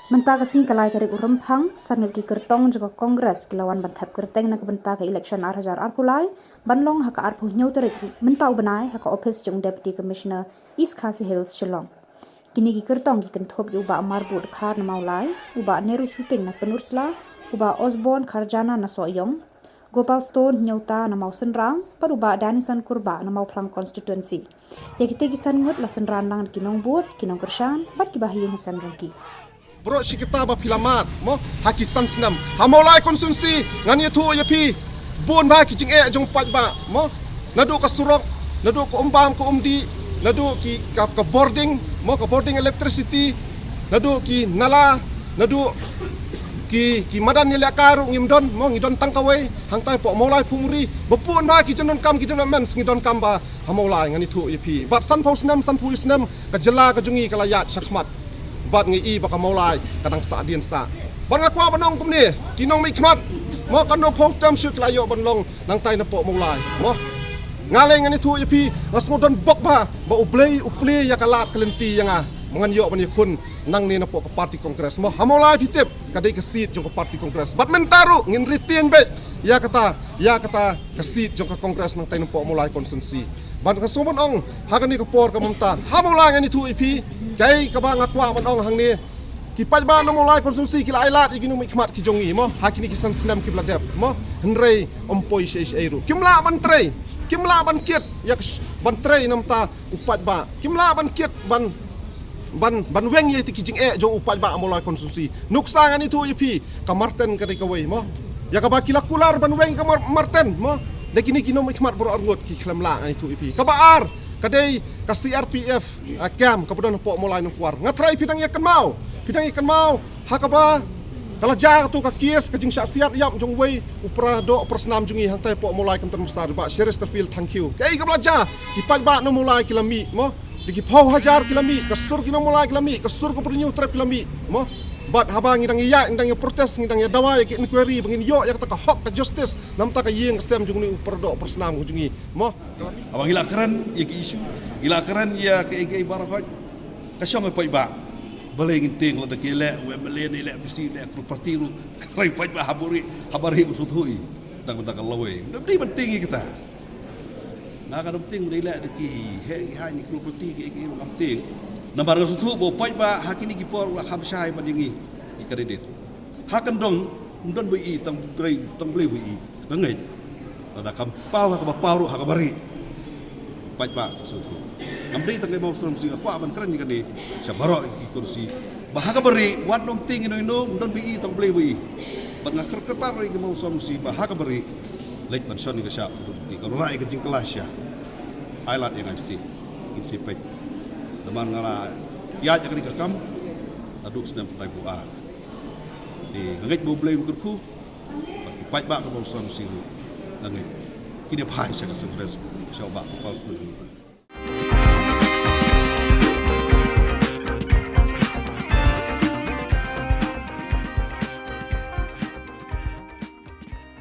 Benta kasih kalai tarik urempang sanur ki kertong juga kongres kilawan bantap kerteng nak benta ke election arhajar arkulai banlong haka arpu nyau tarik mentau benai haka office jung deputy commissioner East Khasi Hills Shillong. Kini ki kertong ki kentop ki uba marbut khar na maulai uba neru shooting na penursla uba Osborne Kharjana na soyong Gopal Stone nyauta na mau senrang par uba Danisan Kurba na mau plang constituency. Teki sangut la senran lang kinong buat kinong kershan bat ki bahiyeng hasan rongki. Bro si kita ba filamat mo hakisan senam hamolai konsumsi ngani tu ya pi bun ba ki jing jong pat ba mo nadu ka surok nadu ko umbam ko umdi nadu ki ka boarding mo ka boarding electricity nadu ki nala nadu ki madan ni la karu ngimdon mo ngidon tangkawai hangtai po molai pumuri bepun ba ki jenon kam ki jenon men ngidon kam ba hamolai ngani tu ya pi bat san pau senam ka jela ka jungi ka layat syakmat bat ngi baka maulai kadang sa dian sa ban ngakwa banong kum ni kinong mi khmat mo kano phok tam syuk layo banlong nang tai na po maulai mo ngale ngani thu yapi ngasngodon bok ba uplay ya kalat kelenti yanga mangan yo bani khun nang ni na po ka party kongres mo hamolai pitip kadai ka seat jong ka party kongres bat mentaru ngin ritien be ya kata ka seat jong ka kongres nang tai na po maulai konstitusi ban ka sumon ong hagani ka por ka mamta hamolai ngani thu yapi kai ka ba ngakwa man ong hang ni ki paj ba no mulai konsumsi ki lailat iginu mi khmat ki jongi mo hakini ki san snam ki bladep mo henrei ompoi eiru kimla ban trei kimla ban kiet yak ban trei namta upaj ba kimla ban kiet ban weng ye ti ki jing jong upaj ba mulai konsumsi nuksa ngani tu yipi ka marten ka ka wei mo ya ka ba kilakular ban weng ka marten mo dekini kino mi khmat bro argot ki khlamla ngani tu yipi ka ba ar kadai ka CRPF kam ka bodon po mulai nang kuar ngatrai pidang ikan mau hakaba kala ja tu ka kies ka jing siat yap jong wei upra do persnam jungi hantai po mulai kantan besar ba Chesterfield thank you kai ka blaja ki paj ba no mulai kilami mo diki pau hajar kilami ka sur ki no mulai kilami ka sur ko pernyu trap kilami mo bat habang ngidang iya ngidang protes ngidang dawai ki inquiry bangin yo ya kata ka hok ka justice nam ta ka yeng sem jung ni upra do persnam jungi mo abang hilakaran ya ki isu hilakaran ya ke barakat ka syong pa iba balay nginting la de le we melen ile bisi le ku partiru trai pa iba habari usuthui dang ta lawe ni penting kita na ka penting ile de ki he ha ni ku parti ki penting nambar usuthu bo pa iba hakini ki por la khamsai badingi ki kredit hakan dong ndon bi tang grade tang ble bi ngai ta kam pau ka pau ha ka bari paj ba usuthu amri tang mau som singa kwa ban kran ni kan ni sabaro ki kursi bahaga beri wat nom ting ino ndon bi tang ble bi ban ngakar kepar ri mau som si bahaga beri lek ban shon ni ka sha di ka rai ka jing kelas ya highlight yang IC in si pej teman ngala ya jakri ka kam aduk senam pai bu a di ngait bu ble bu ku paj ba ka mau som si ngai kini pai sa ka stres sha ba ko